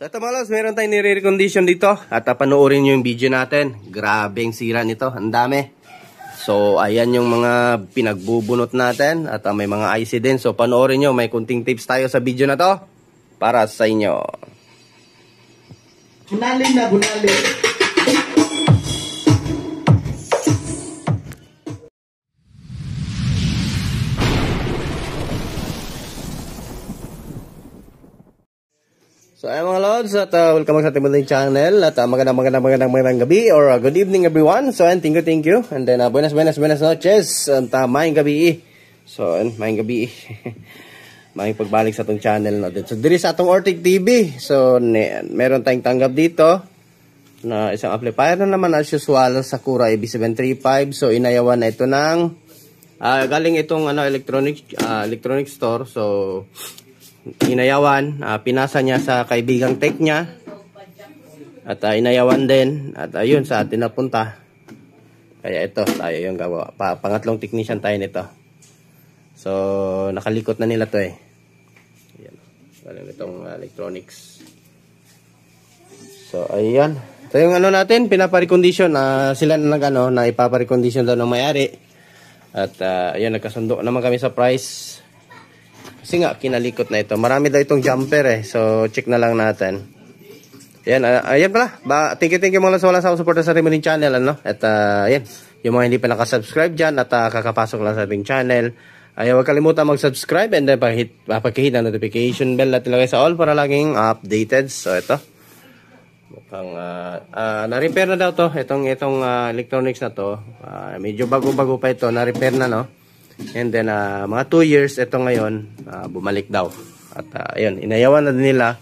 So ito mga lods, meron tayong nire-recondition dito. At panoorin nyo yung video natin. Grabeng sira nito, ang dami. So ayan yung mga pinagbubunot natin. At may mga IC din. So panoorin nyo, may kunting tips tayo sa video na to para sa inyo. Bunalin na, bunalin. So ayan mga lods, at welcome sa ating muling channel. At magandang gabi or good evening everyone. So and thank you. And then buenas noches. Maayong gabi. So maayong gabi. Maayong pagbalik sa atong channel natin. So diri sa atong Ortic TV. So meron tayong tanggap dito na isang amplifier na naman as usual, Sakura AB735. So inayawan na ito ng galing itong electronic store. So inayawan, pinasa niya sa kaibigang tech niya at inayawan din at ayun sa atin napunta. Kaya ito tayo yung gawa, pangatlong technician tayo nito. So nakalikot na nila to eh. Ayan, galing itong electronics. So ayan, ito yung natin, pinapa-recondition. Sila na na ipapa-recondition daw ng may-ari. At ayan, nagkasundo naman kami sa price. Kasi nga, kinalikot na ito. Marami daw itong jumper eh. So, check na lang natin. Ayan, ayan pala. Thank you mga wala sa support sa ating channel. At ayan, yung mga hindi pa nakasubscribe dyan at kakapasok lang sa ating channel. Huwag kalimutan mag-subscribe and then pakihit ang notification bell at ilagay sa all para laging updated. So, ito. Mukhang, na-repair na daw to. Itong electronics na to. Medyo bago-bago pa ito. Na-repair na, no? And then mga 2 years ito ngayon bumalik daw. At ayun, inayawan na din nila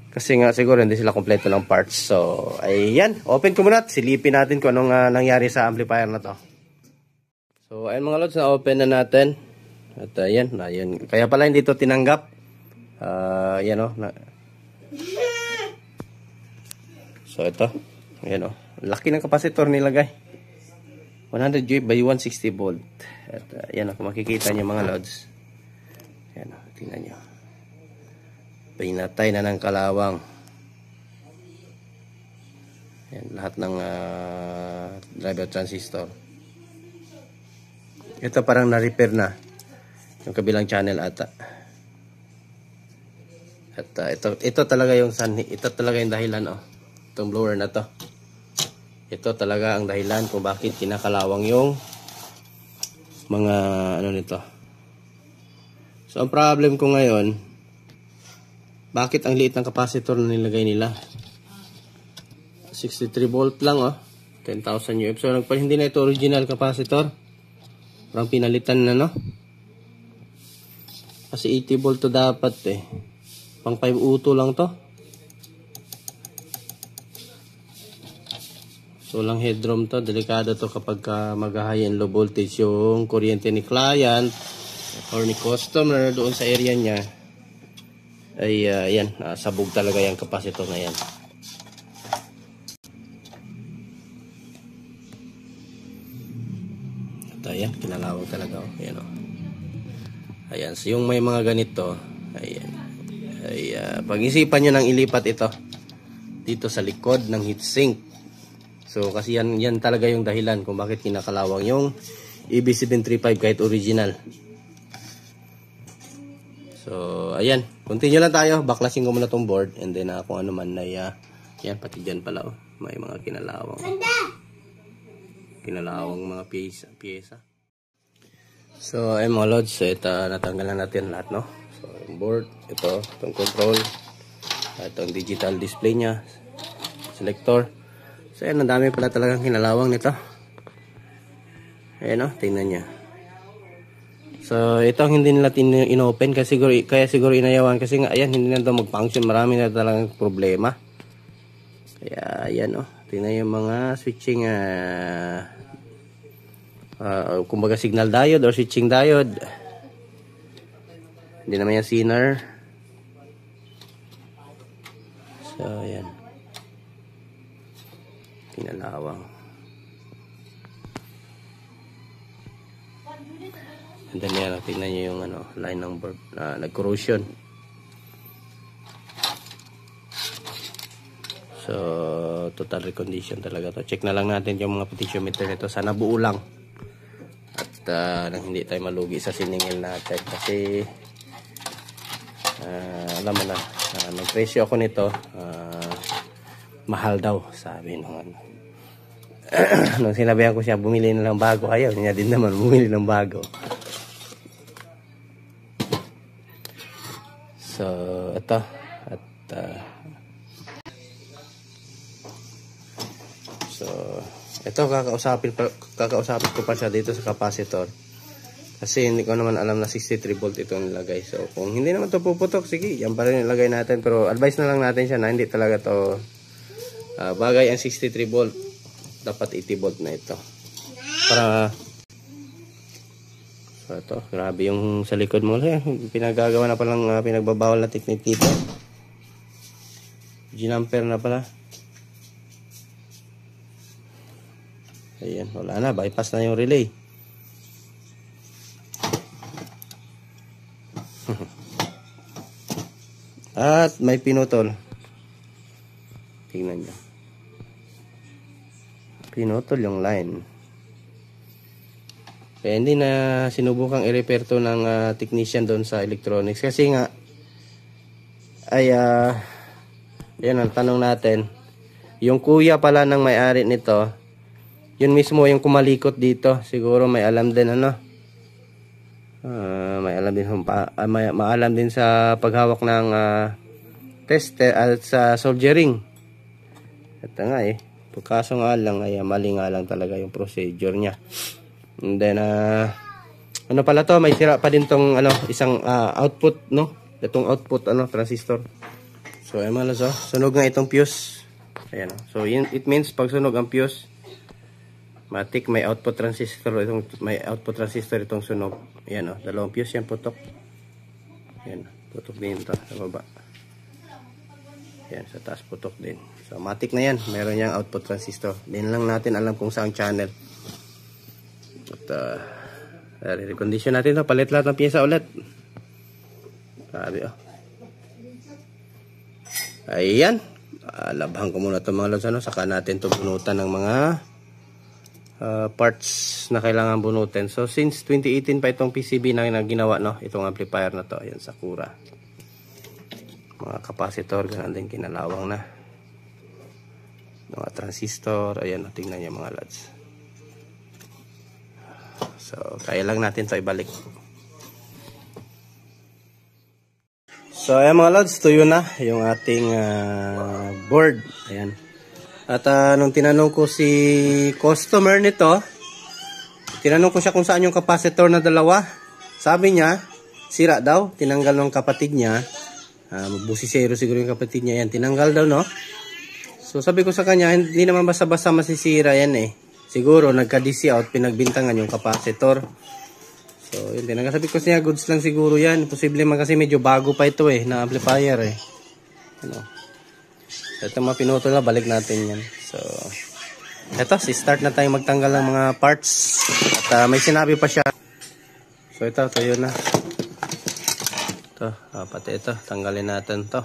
kasi nga siguro hindi sila kompleto ng parts. So ayan, open ko muna at silipin natin kung anong nangyari sa amplifier na to. So ayun mga lods, na open na natin. At ayan, kaya pala hindi to tinanggap. Ayan o. So ito, ayan o. Laki ng kapasitor nilagay. 100 by 160 volt. At yan kung makikita nyo mga lods. Yan, tingnan nyo. Pinatay na ng kalawang. Yan, lahat ng driver transistor. Ito parang na-repair na. Yung kabilang channel ata. At ito talaga yung ito talaga yung dahilan itong blower na to. Ito talaga ang dahilan kung bakit kinakalawang yung mga nito. So ang problem ko ngayon, bakit ang liit ng capacitor na nilagay nila? 63 volt lang 10,000 UF. So hindi na ito original capacitor. Parang pinalitan na Kasi 80 volt to dapat Pang 5 U2 lang to. So lang headroom to, delikado to kapag mag-high and low voltage yung kuryente ni client or ni customer doon sa area niya. Ay yan, sabog talaga yung capacitor na yan. At ayan, kinalawag talaga ayan Ayan, so yung may mga ganito, ayan. Pag-isipan nyo nang ilipat ito dito sa likod ng heatsink. So kasi yan talaga yung dahilan kung bakit kinakalawang yung AB735 kahit original. So ayan, continue lang tayo. Baklasin ko muna tong board and then kung ano man na yan, pati dyan pala may mga kinalawang mga pyesa. So ayun mga lods, ito natanggalan natin lahat So yung board, itong control, itong digital display nya, selector. So ayan, ang dami pala talagang kinalawang nito. Ayan tingnan nyo. So ito ang hindi nila inopen kaya siguro inayawan kasi nga ayan, hindi na ito mag-function. Marami na talagang problema. Kaya ayan tingnan yung mga switching kumbaga signal diode or switching diode. Hindi naman yung zener. So ayan, kinalawang. And then yan, tingnan nyo yung line ng board na nag-corrosion. So, total recondition talaga to. Check na lang natin yung mga potentiometer nito. Sana buo lang. At nang hindi tayo malugi sa siningil natin. Kasi, alam mo na, nag-presyo ako nito. Mahal daw, sabi nung ano. Nung sinabihan ko siya, bumili na lang bago. Ayaw niya din naman, bumili ng bago. So, ito. At, so, ito kakausapin ko pa siya dito sa capacitor. Kasi hindi ko naman alam na 63 volt ito nilagay. So, kung hindi naman to puputok, sige, yan pa rin nilagay natin. Pero advice na lang natin siya na hindi talaga to bagay ang 63 volt. Dapat 80 volt na ito. Para, so ito, grabe yung sa likod mo. Pinagagawa na palang pinagbabawal na technique dito. Ginamper na pala. Ayan, wala na. Bypass na yung relay. At may pinutol. Tingnan nyo. Pinutol yung line. Kaya hindi na sinubukang i-repair to ng technician doon sa electronics. Kasi nga, ay, yan ang tanong natin. Yung kuya pala ng may-ari nito, yun mismo yung kumalikot dito. Siguro may alam din ano. May alam din maalam din sa paghawak ng tester at sa soldering. Ito nga pagkaso nga lang ay mali nga lang talaga yung procedure niya. And then ano pala to, may sira pa din tong isang output, no? Itong output transistor. So ay malas sunog nga itong fuse. Ayan. So it means pag sunog ang fuse, matik may output transistor itong sunog. Ayan dalawang fuse yan putok. Ayan, putok din ito sa baba. Ayan, sa taas putok din. So matik na yan, meron yang output transistor. Din lang natin alam kung saan channel. At recondition natin to, palit lahat ng pyesa ulit. Sabi ayan, labhan ko muna ito mga lods, saka natin to bunutan ng mga parts na kailangan bunutin. So since 2018 pa itong PCB na ginawa, no, itong amplifier na to. Ayan, Sakura. Mga capacitor, ganun din kinalawang na. Mga transistor, ayan, tingnan niyo mga lods. So kaya lang natin to ibalik. So ayan mga lods, tuyo na yung ating board. Ayan. At nung tinanong ko si customer nito, tinanong ko siya kung saan yung capacitor na dalawa. Sabi niya, sira daw. Tinanggal ng kapatid niya. Busisero siguro yung kapatid niya. Yan, tinanggal daw, no? So sabi ko sa kanya, hindi naman basta-basta masisira yan Siguro nagka-DC out, pinagbintangan yung capacitor. So yun, tinanggal. Sabi ko siya, goods lang siguro yan. Posible man kasi medyo bago pa ito na amplifier Ano? Ito mga pinutol na, balik natin yan. So, eto, start na tayo magtanggal ng mga parts. At may sinabi pa siya. So, ito yun na. Ito, pati ito, tanggalin natin to.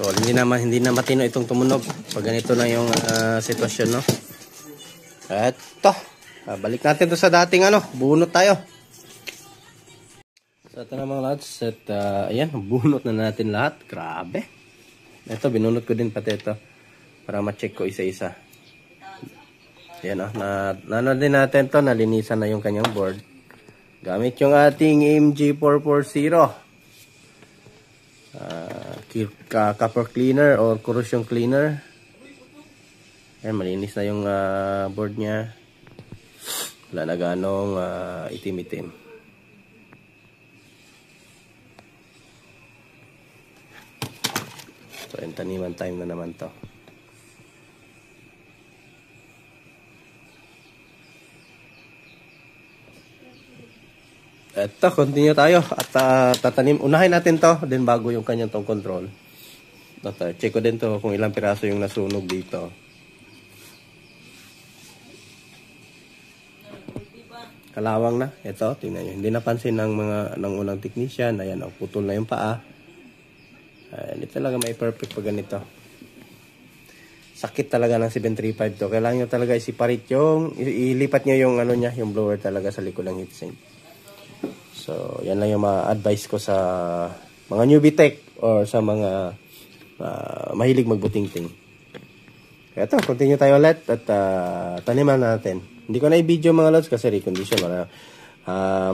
So, hindi na matino itong tumunog. Pag ganito na yung sitwasyon, no? Eto. Balik natin to sa dating bunot tayo. So ito na mga lods. At ayan, bunot na natin lahat. Grabe. Ito, binunot ko din pati ito. Para ma-check ko isa-isa. Ayan na din natin to. Nalinisan na yung kanyang board. Gamit yung ating MG440. Copper cleaner or corrosion cleaner. Ayan, malinis na yung board niya. Wala na ganong itim-itim. So, taniman time na naman to. Eto, continue tayo. At tatanim. Unahin natin to, then bago yung kanyang tong control. Check ko din to kung ilang piraso yung nasunog dito. kalawang na. Ito, tingnan nyo. Hindi napansin ng unang technician. Ayan, putol na yung paa. Hindi talaga may perfect pag ganito. Sakit talaga ng 735 to. Kailangan nyo talaga isiparit ilipat nyo yung ano niya, yung blower talaga sa likod ng heatsink. So, yan lang yung ma-advise ko sa mga newbie tech or sa mga mahilig magbuting-ting. Kaya ito, continue tayo ulit at taniman natin. Hindi ko na i-video mga lods kasi recondition.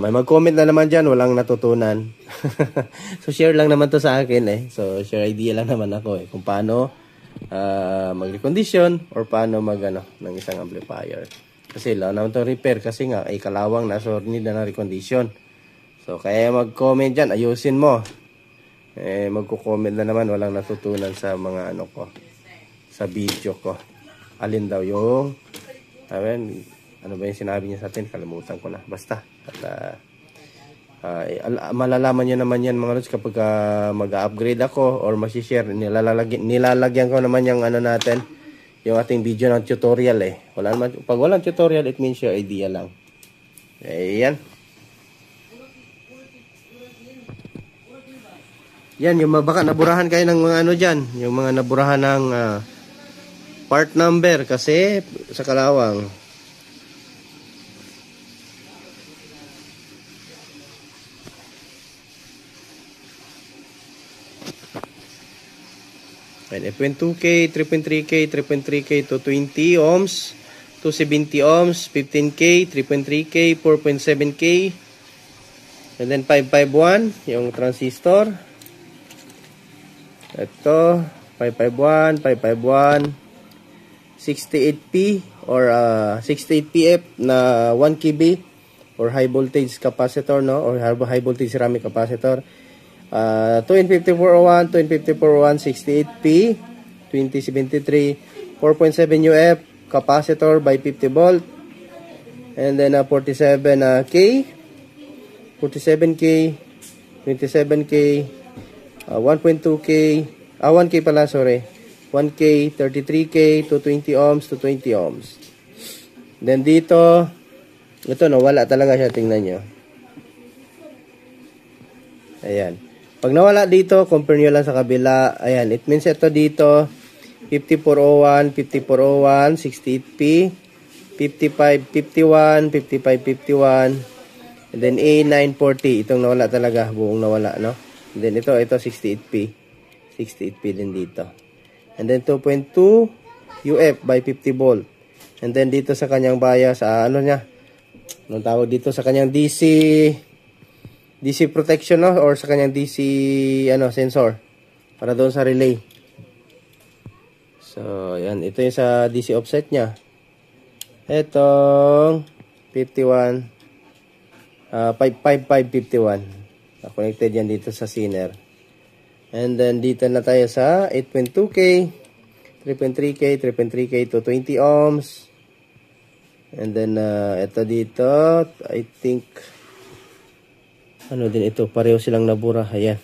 May mag-comment na naman dyan, walang natutunan. So, share lang naman to sa akin eh. So, share idea lang naman ako eh. Kung paano mag-recondition or paano ng isang amplifier. Kasi lang naman to repair kasi nga ay kalawang na so need na ng recondition. So, kaya mag-comment dyan, ayusin mo. Magko-comment na naman, walang natutunan sa mga sa video ko. Alin daw yung ano ba yung sinabi niya sa atin? Kalimutan ko na. Basta. At malalaman nyo naman yan mga lods kapag mag-upgrade ako or masishare. Nilalagyan ko naman yung natin. Yung ating video ng tutorial eh. Pag walang tutorial, it means your idea lang. Ayan. Yan, yung baka naburahan kayo ng mga dyan. Yung mga naburahan ng part number kasi sa kalawang. F.2K, 3.3K, 3.3K to 20 ohms, 270 ohms, 15K, 3.3K, 4.7K, and then 551, yung transistor. Ito, 551, 68P or 68PF na 1 kB or high voltage capacitor, no? Or high voltage ceramic capacitor. 25401, 25401, 68P, 2073, 4.7 UF, capacitor by 50 volt, and then 47K, 47K, 27K, 1.2K, 1K pala, sorry, 1K, 33K, 220 ohms, 220 ohms. Then dito, ito wala talaga siya, tingnan nyo. Ayan. Pag nawala dito, compare nyo lang sa kabila. Ayan, it means ito dito, 5401, 5401, 68P, 5551, 5551, and then A940. Itong nawala talaga, buong nawala, no? And then ito 68P. 68P din dito. And then 2.2 UF by 50 volt. And then dito sa kanyang bias, anong tawag dito sa kanyang DC protection, no? Or sa kanyang DC sensor para doon sa relay. So, yan. Ito yung sa DC offset niya. Itong 51 5551. Connected yan dito sa Zener. And then dito na tayo sa 8.2K, 3.3K, 3.3K to 20 ohms. And then ito dito, I think din ito, pareho silang nabura. Ayan.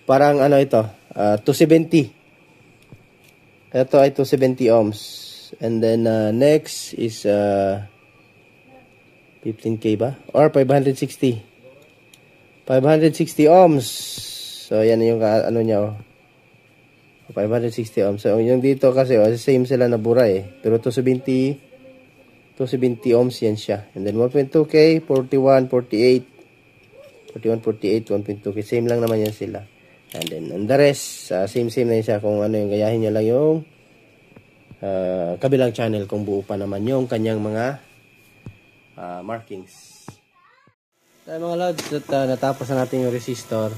Parang ito, 270. Ito ay 270 ohms. And then next is 15K ba? Or 560. 560 ohms. So ayan yung niya 560 ohms. So yung dito kasi same sila nabura eh. Pero 270 ohms yan siya. And then 1.2K, 41, 48, 1.2K, same lang naman yan sila. And then the rest, same na yan siya. Kung yung gayahin nyo lang yung kabilang channel kung buo pa naman yung kanyang mga markings. So mga lods, natapos na natin yung resistor.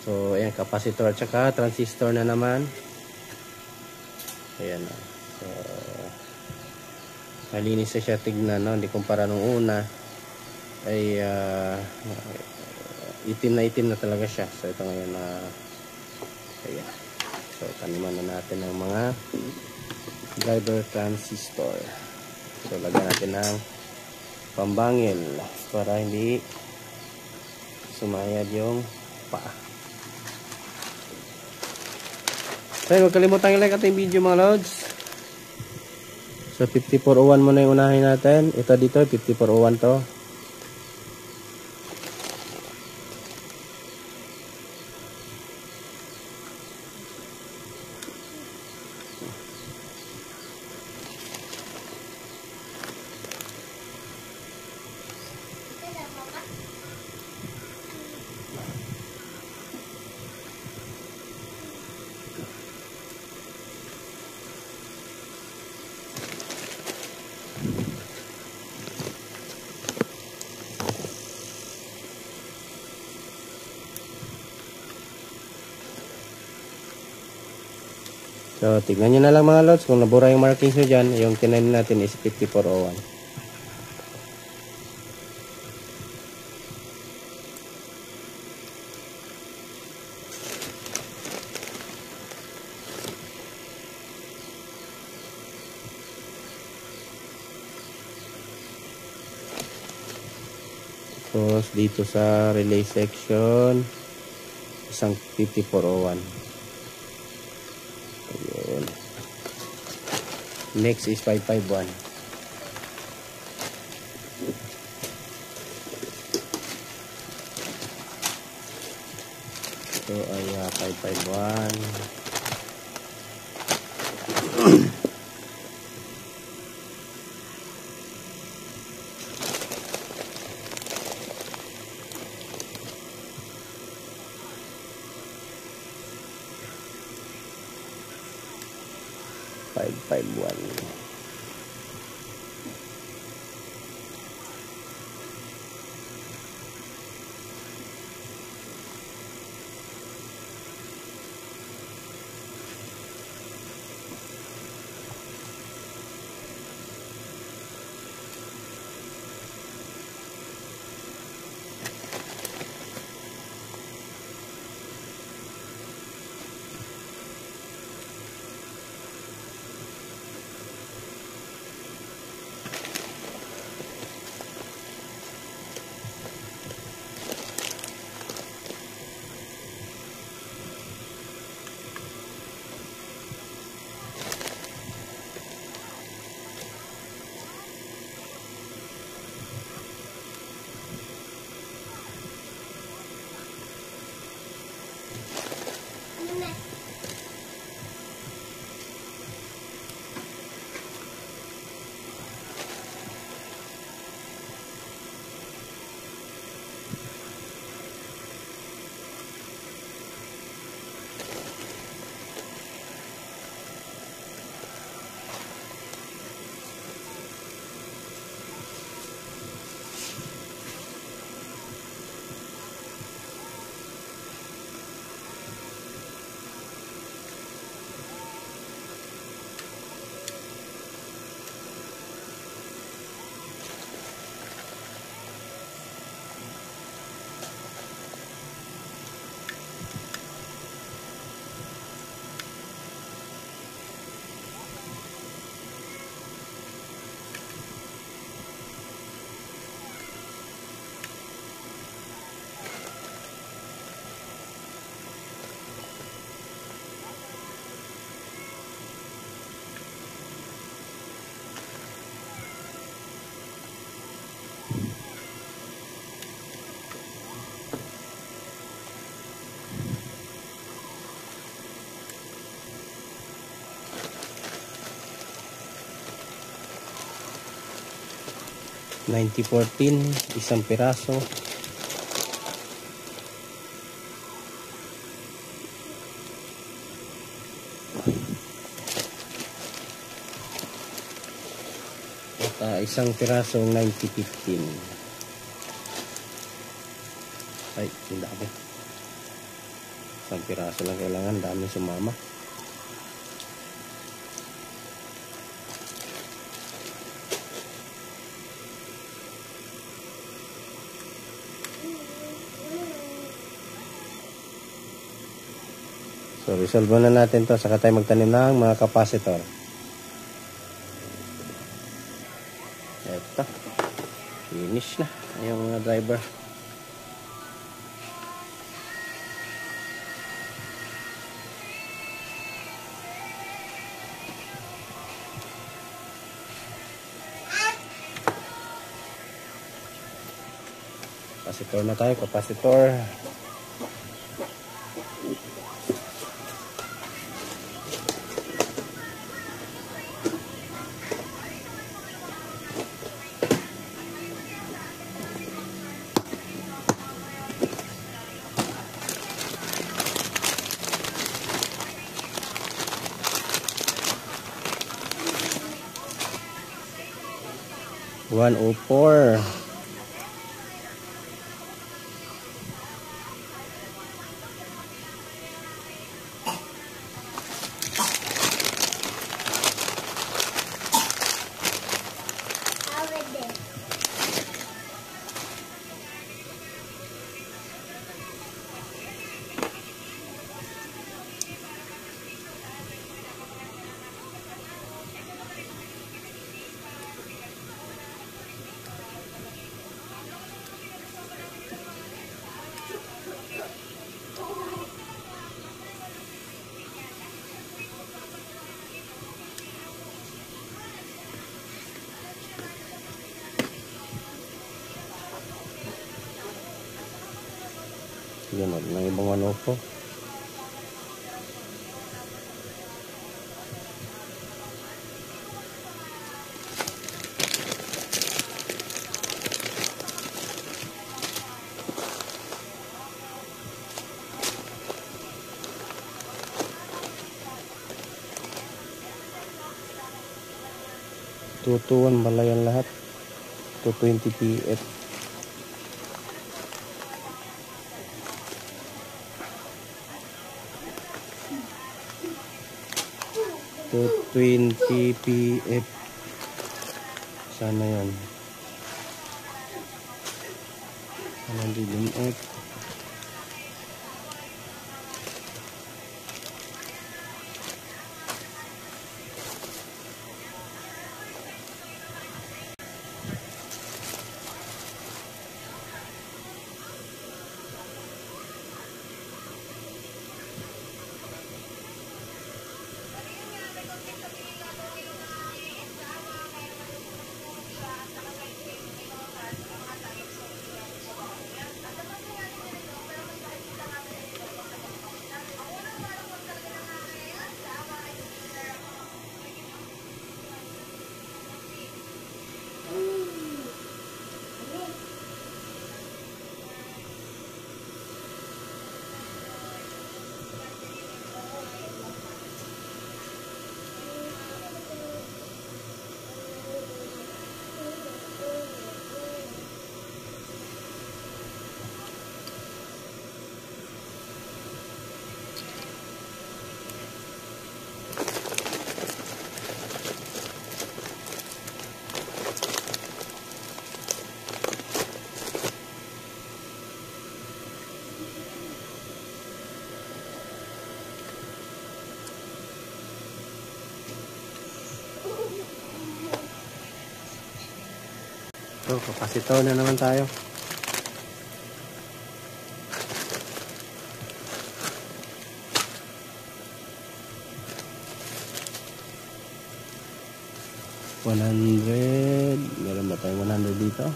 So ayan, capacitor at saka transistor na naman. Ayan. So malinis na siya tignan, no? Hindi kumpara nung una ay itim na talaga siya. So ito ngayon ayan. So taniman na natin ng mga driver transistor. So lagyan natin ng pambangil para hindi sumayad yung paa. So huwag kalimutan i-like ating video mga lods. So 5401 muna yung unahin natin. Ito dito 5401 to. So, tignan nyo na lang mga lods. Kung nabura yung markings nyo dyan, yung tinanim natin is 5401. Tapos, dito sa relay section, isang 5401. Ayun. Next is 551. So ay 551. $551. 9014, isang piraso. At isang pirasong 9015. Ay, hindi ako. Isang piraso lang kailangan, dami sumama. So, resolve na natin to. Saka tayo magtanim ng mga capacitor. Eto. Finish na yung mga driver. Capacitor na tayo, capacitor. One oh four. Yan o, ng ibang ano po. Tutuan pala yan lahat. 220 PF. 220 PF. Sana yan. Sana DMF. So, capacitor na naman tayo. Meron ba tayong 100 dito?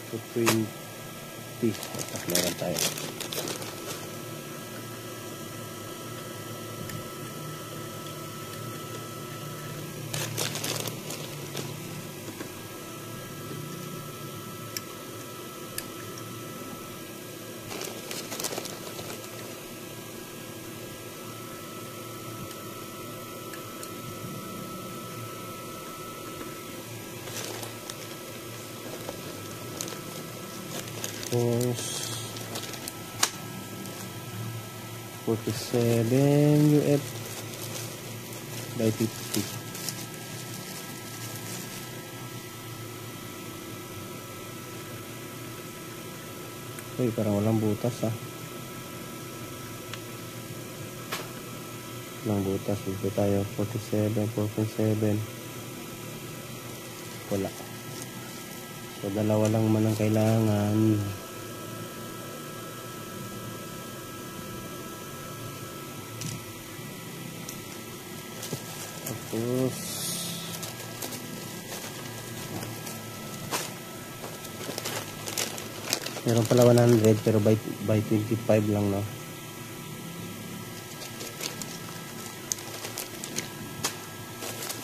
So, 20. Tapos meron tayo. Tapos 47 UF by 50. Uy, parang walang butas ah. Walang butas. Dito tayo 47, 4.7. Wala. So, dalawa lang man ang kailangan. Tapos meron pala 100 pero by 25 lang, no?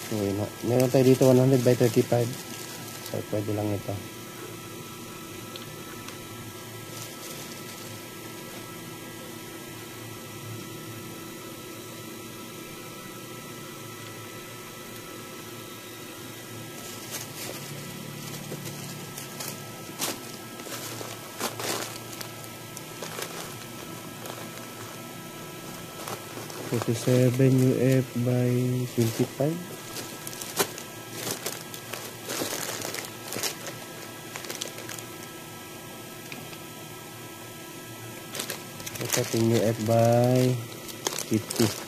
Okay, meron tayo dito 100 by 35. So pwede lang ito. $47 UF by 25. Ito 10 UF by 50.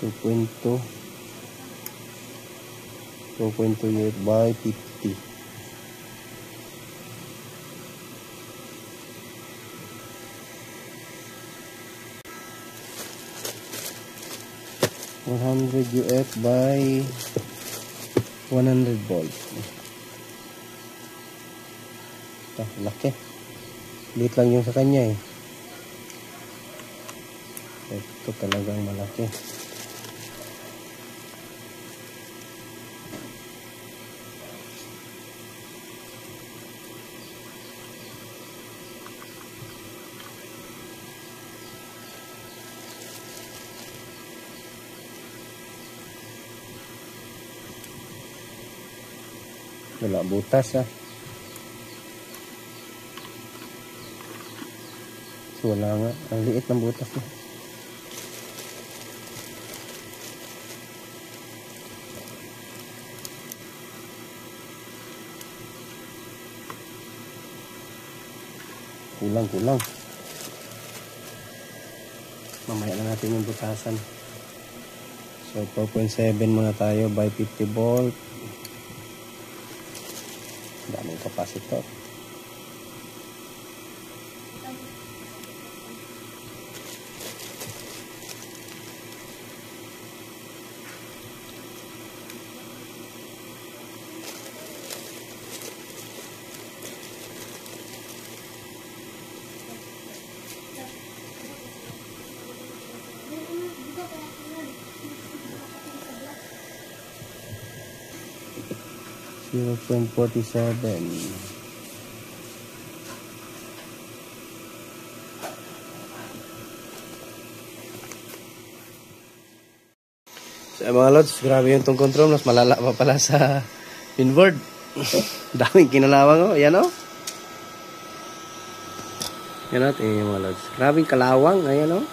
$2.2 UF by 50. $100 UF by 100 volts. Ito, laki. Liit lang yung sa kanya eh. Ito talagang malaki. Wala butas ah. So, wala nga. Ang liit ng butas na. Kulang. Mamaya na natin yung butasan. So 4.7 muna tayo by 50 volt. Daming capacitor. $0.47. So mga lods, grabe yung tong control. Mas malala pa pala sa inboard. Daming kinalawang, oh. Ayan, oh. Yan natin yung mga lods. Grabing kalawang. Ayan, oh.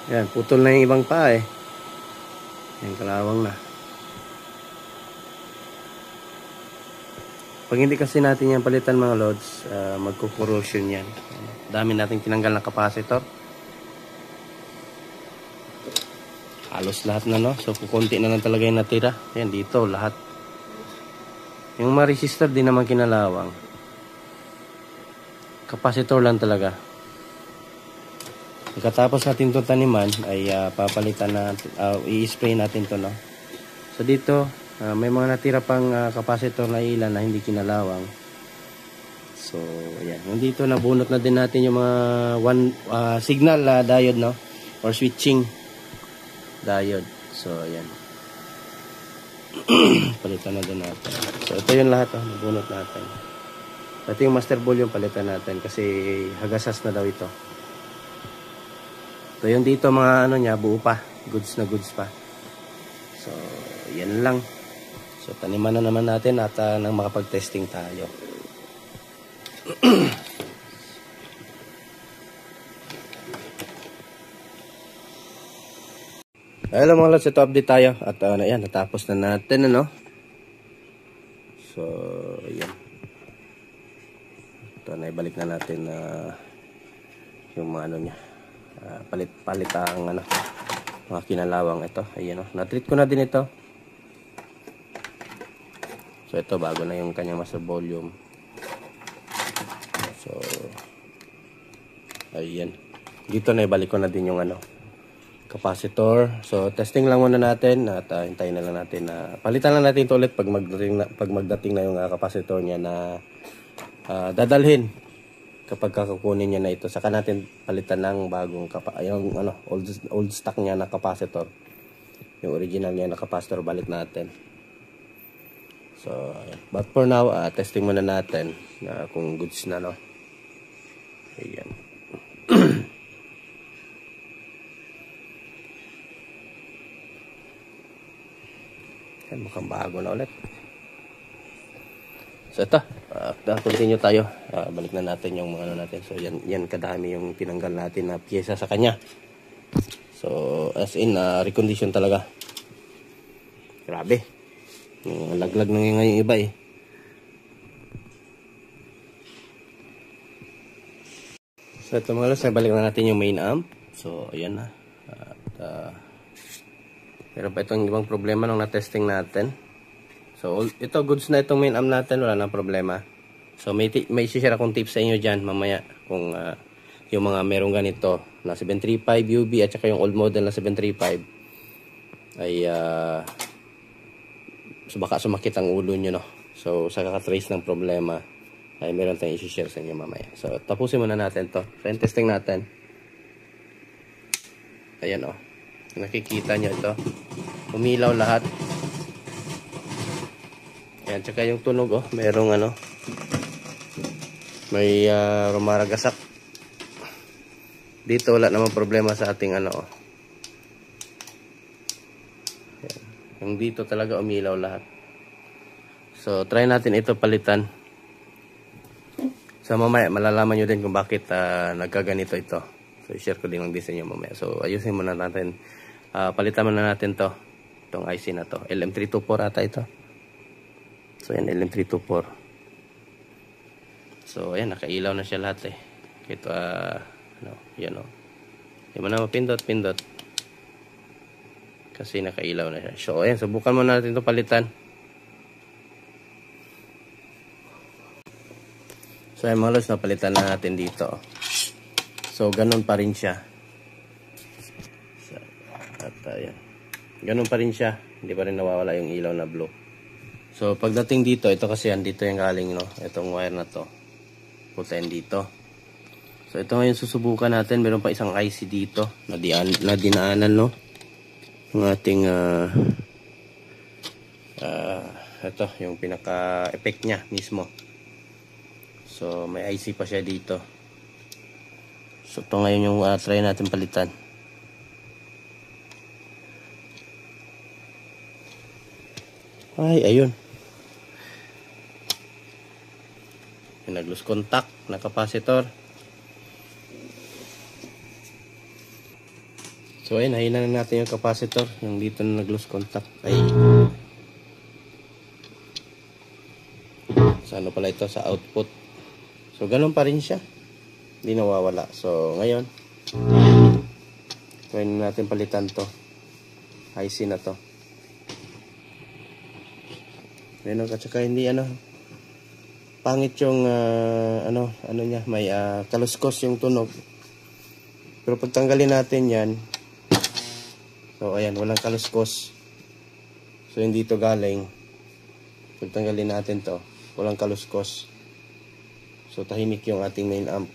Yan, putol na yung ibang pa eh. Yan, kalawang na. Pag hindi kasi natin yan palitan mga lods, magkukorrosion yan. Dami nating tinanggal na capacitor. Halos lahat na, no? So kukunti na lang talaga yung natira. Yan dito lahat. Yung mga resistor din naman kinalawang. Capacitor lang talaga. Pagkatapos natin ito taniman ay papalitan na, i-spray natin to, no? So dito may mga natira pang capacitor na ilan na hindi kinalawang. So ayan, yung dito nabunot na din natin yung mga signal diode, no, or switching diode. So ayan. Palitan na din natin. So ito yung lahat, nabunot natin. Ito yung master ball yung palitan natin kasi hagasas na daw ito. So yung dito mga ano niya, buo pa, goods na goods pa. So yan lang. So taniman na naman natin at nang makapag-testing tayo. Hello mga lods, ito update tayo. At ayan, natapos na natin, ano. So yan. Ito, naibalik na natin yung mga ano niya. Palit ang ano, mga kinalawang ito. Ayan, oh. Na-treat ko na din ito. So ito bago na yung kanyang master volume. So ayan. Dito na ibalik ko na din yung capacitor. So testing lang muna natin at hintayin na lang natin na palitan lang natin ito ulit pag magdating na yung capacitor niya na dadalhin kapag kakukunin niya na ito. Saka natin palitan ng bagong old stock niya na capacitor. Yung original niya na capacitor balik natin. So but for now testing muna natin kung goods na, no. Ayan. Yan, mukhang bago na ulit. So ito, continue tayo. Balik na natin yung mga natin. So yan kadami yung tinanggal natin na pyesa sa kanya. So as in recondition talaga. Grabe. Laglag na ngayon yung iba eh. So ito mga lods, balik na natin yung main amp. So ayan na. At meron pa itong ibang problema nung na-testing natin. So ito goods na itong main amp natin, wala nang problema. So may i-share akong tips sa inyo dyan mamaya kung yung mga merong ganito na 735 UB at saka yung old model na 735 ay baka sumakit ang ulo nyo, no. So sa kaka-trace ng problema ay meron tayong i-share sa inyo mamaya. So tapusin muna natin to. So yung testing natin. Ayan o. Nakikita nyo ito. Umilaw lahat. Ayan, tsaka yung tunog merong may rumaragasak. Dito wala namang problema sa ating Ayan. Yung dito talaga umilaw lahat. So try natin ito palitan. So mamaya malalaman nyo din kung bakit nagkaganito ito. So i-share ko din ang design nyo mamaya. So ayusin muna natin. Palitan muna natin itong IC na to. LM324 ata ito. So yan, LM324. So ayan, nakailaw na siya lahat eh. Ito yan o. Hindi mo na mapindot. Kasi nakailaw na siya. So ayan, subukan muna natin ito palitan. So ayan mga lods, napalitan na natin dito. So ganun pa rin siya. At ayan. Ganun pa rin siya. Hindi pa rin nawawala yung ilaw na blue. So pagdating dito, ito kasi yan, dito yung galing, no. Itong wire na to. Putain dito. So ito ngayon susubukan natin. Meron pa isang IC dito na dinaanan, no. Yung ating ito, yung pinaka-effect niya mismo. So may IC pa siya dito. So ito ngayon yung try natin palitan. Ay, ayun. Yung nag-lose contact na capacitor. So ayun, nahila na natin yung capacitor. Yung dito na nag-lose contact. Ay. Sa ano pala ito? Sa output. So ganun pa rin siya. Hindi nawawala. So ngayon, try natin palitan to. IC na to. Meron at saka hindi pangit yung niya, may kaluskos yung tunog. Pero pag tanggalin natin yan, so ayan, walang kaluskos. So hindi to galing. Pag tanggalin natin to, walang kaluskos. So tahimik yung ating main amp.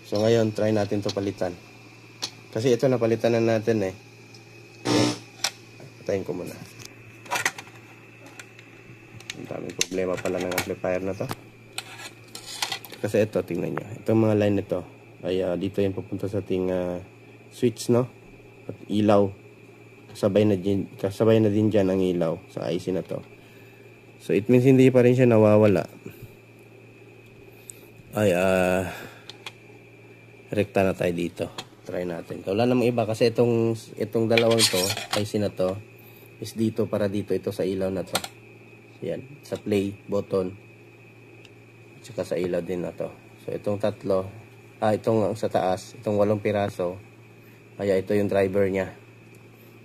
So ngayon, try natin to palitan. Kasi ito napalitan na natin eh. Patayin ko muna. Ang daming problema pala ng amplifier na to. Kasi ito, tingnan nyo. Itong mga line nito ay dito yung pupunta sa ating switch, no? At ilaw. Kasabay na din dyan ang ilaw sa IC na to. So it means hindi pa rin siya nawawala. Ay, rekta na tayo dito. Try natin. Wala namang iba kasi itong dalawang to, IC na to, is dito para dito. Ito sa ilaw na to. Yan, sa play button. At saka sa ilaw din na to. So itong tatlo, itong sa taas, itong 8 piraso, kaya ito yung driver niya.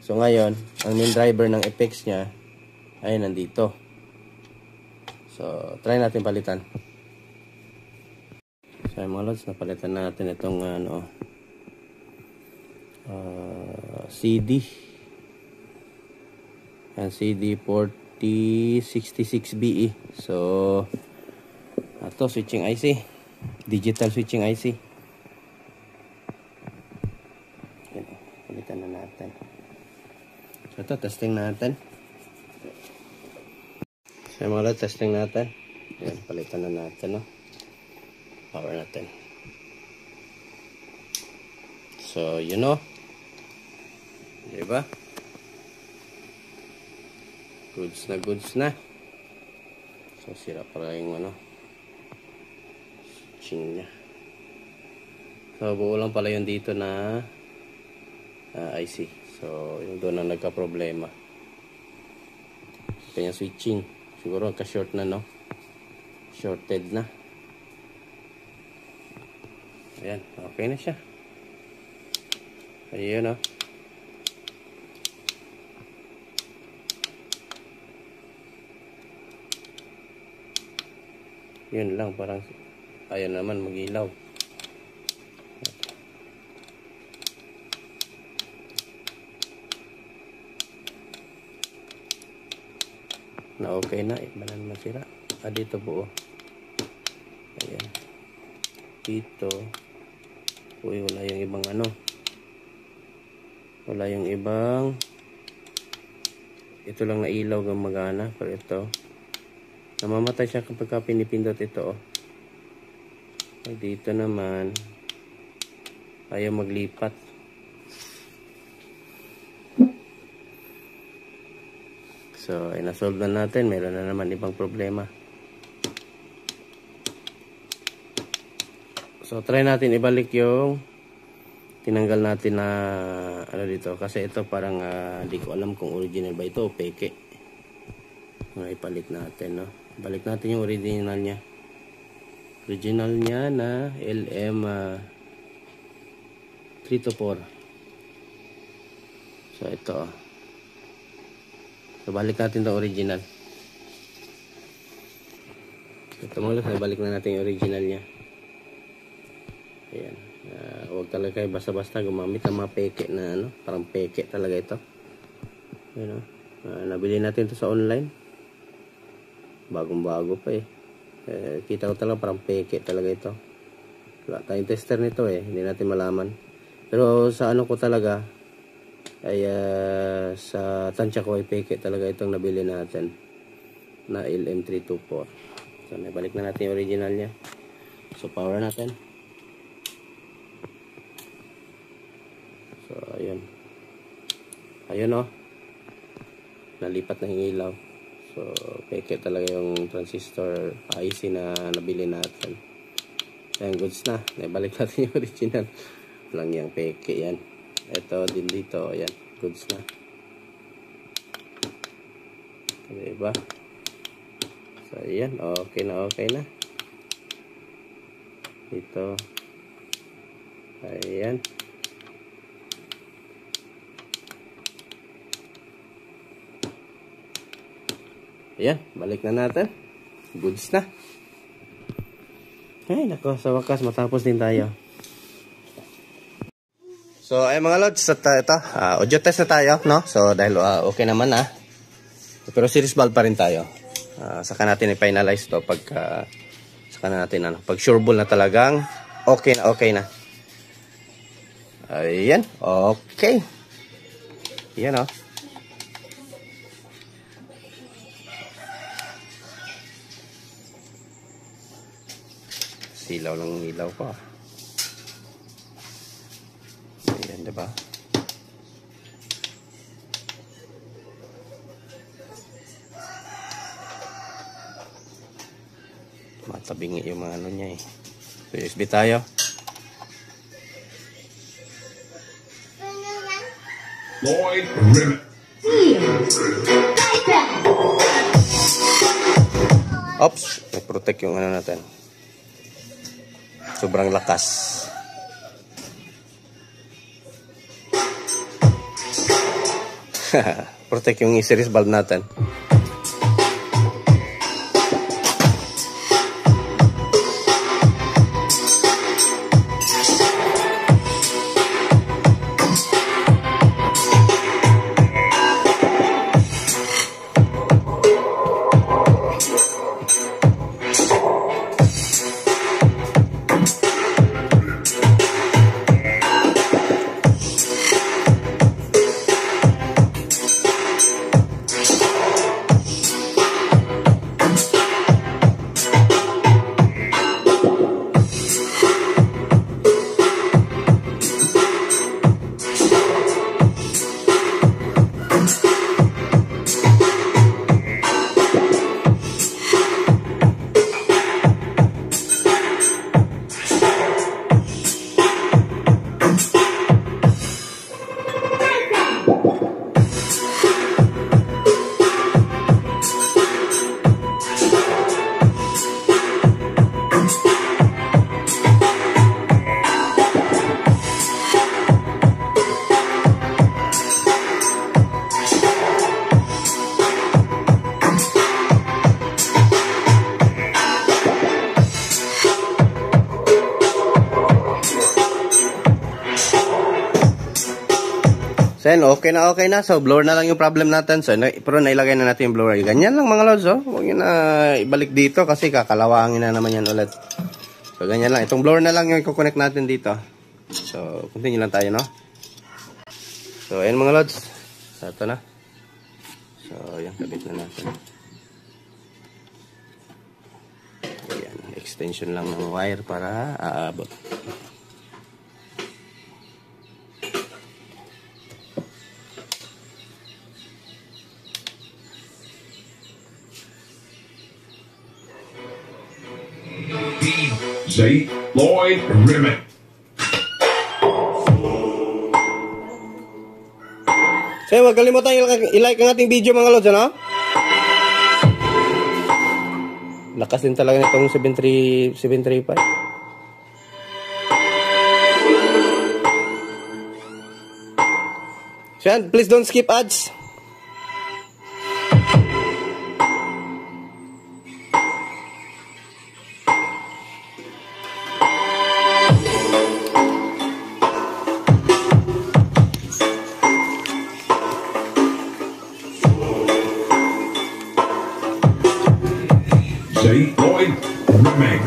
So ngayon, ang main driver ng effects niya ay nandito. So, try natin palitan. So, mga lods, napalitan natin itong CD. Yan, CD 4066BE. So, ito, switching IC. Digital switching IC. Yan, palitan na natin. So, ito, testing natin. So, mga lods, testing natin. Yan, palitan na natin, no? Power natin. So, you know. Diba? Goods na. So, sira pala yung switching niya. So, buo lang pala yung dito na IC. So, yung doon na nagka-problema. Kanya switching. Siguro nagka-short na, no? Shorted na. Ayan, okay na siya. Ayun, no? Yun lang, parang ayan naman mag-ilaw. Na okay na, iba na naman sira. Dito buo. Ayan. Dito. Uy, wala yung ibang wala yung ibang ito lang na ilaw gumagana, pero ito namamatay siya kapag pinipindot ito, Ay, dito naman ayaw maglipat. So, inasolve na natin. Meron na naman ibang problema. So, try natin ibalik yung tinanggal natin na dito. Kasi ito parang di ko alam kung original ba ito o peke. Ipalit natin, no? Balik natin yung original niya. Original niya na LM 324. So, ito. So, balik natin itong original. Ito mga lods, balik na natin yung original niya. Ayan. Huwag talaga kayo basta-basta gumamit ng mga peke na parang peke talaga ito. Ayan, nabili natin ito sa online. Bagong-bago pa eh. Kita ko talaga parang peke talaga ito. Wala tayong tester nito eh. Hindi natin malaman. Pero sa ko talaga ay sa tansya ko ay peke talaga itong nabili natin na LM324. So, nabalik na natin yung original niya. So, power natin. So, ayun. Ayun, nalipat na yung ilaw. So, peke talaga yung transistor IC na nabili natin. Ayan, goods na. Naibalik natin yung original. Lang yung peke yan. Ito din dito. Ayan, goods na. Diba? So, ayan. Okay na, okay na. Dito. Ayan. Ayan, balik na natin. Goods na. Ay, nako, sa wakas matapos din tayo. So, ay mga lods, ito, audio test na tayo, no? So, dahil okay naman pero series valve pa rin tayo. Saka natin i-finalize to pag saka na natin pag sure ball na talagang okay na. Ayan, okay. Ayan, silaw lang ilaw ko. Ayan, diba? Matabingi yung mga niya eh. So, USB tayo. Lloyd Ribbon. Oops, nag-protect yung natin. Sobrang lakas. Protect yung series valve natin. So yan, okay na. So blower na lang yung problem natin. So pero nailagay na natin yung blower. Ganyan lang mga lods. Oh. Huwag nyo na ibalik dito kasi kakalawangin na naman yan ulit. So ganyan lang. Itong blower na lang yung i-connect natin dito. So continue lang tayo, no? So ayan mga lods. So ito na. So yan, kabit na natin. Ayan, extension lang ng wire para aabot. DJ Lloyd Remix. So huwag kalimutan i-like ang ating video mga lods, ano? Lakas din talaga nitong 735. So yan, please don't skip ads. DJ Lloyd Remix.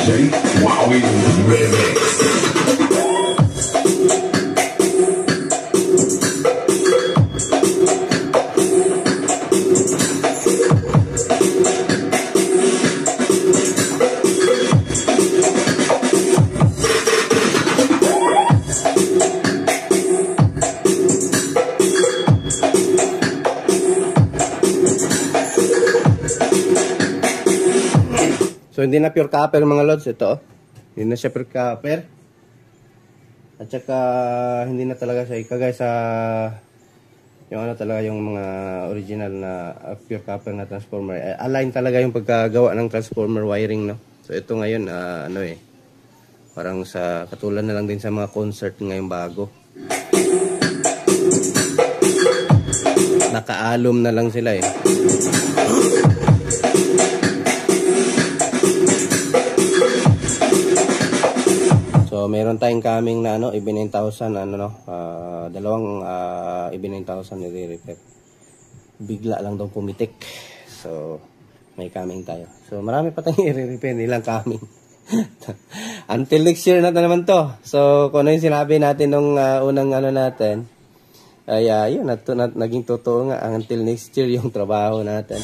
DJ Wowie Remix. So hindi na pure copper mga lods ito. Hindi na siya pure copper. At saka hindi na talaga siya ikagay sa yung ano talaga yung mga original na pure copper na transformer. Align talaga yung pagkagawa ng transformer wiring, no. So ito ngayon ano parang sa katulad na lang din sa mga concert ngayong bago. Nakaalum na lang sila meron tayong kaming na ano, EB9000, ano no, dalawang EB9000 nire-repair. Bigla lang daw pumitik. So, may kaming tayo. So, marami pa tayong i-repair, nilang kaming. Until next year na naman to. So, kung ano yung sinabi natin nung unang ano natin, ay yun, naging totoo nga. Until next year yung trabaho natin.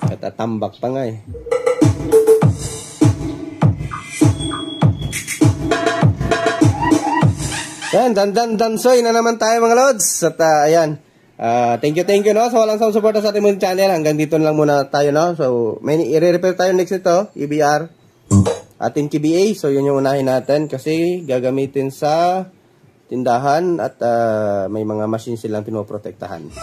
At atambak pa nga eh. Yan, dansoy na naman tayo mga lods. At ayan, thank you no sa walang support sa ating mong channel. Hanggang dito na lang muna tayo no. So may i-repair tayo next nito, EBR ating KBA. So yun yung unahin natin kasi gagamitin sa tindahan at may mga machine silang pinoprotektahan.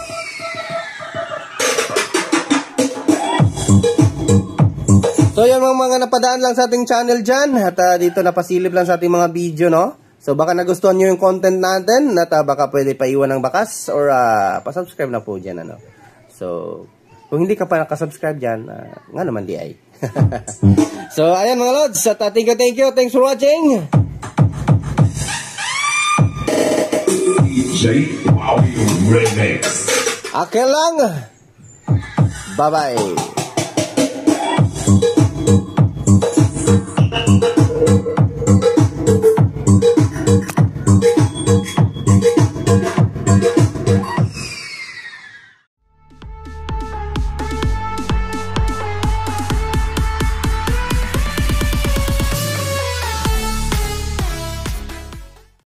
So yan mga napadaan lang sa ating channel dyan. At dito napasilip lang sa ating mga video no. So baka nagustuhan nyo yung content natin at baka pwede pa iwan ng bakas or pa-subscribe na po dyan ano. So kung hindi ka pa nakasubscribe dyan, nga naman di ay. So ayan mga lods, at thank you, thanks for watching. DJ Wowie Remix. Akin lang. Bye bye.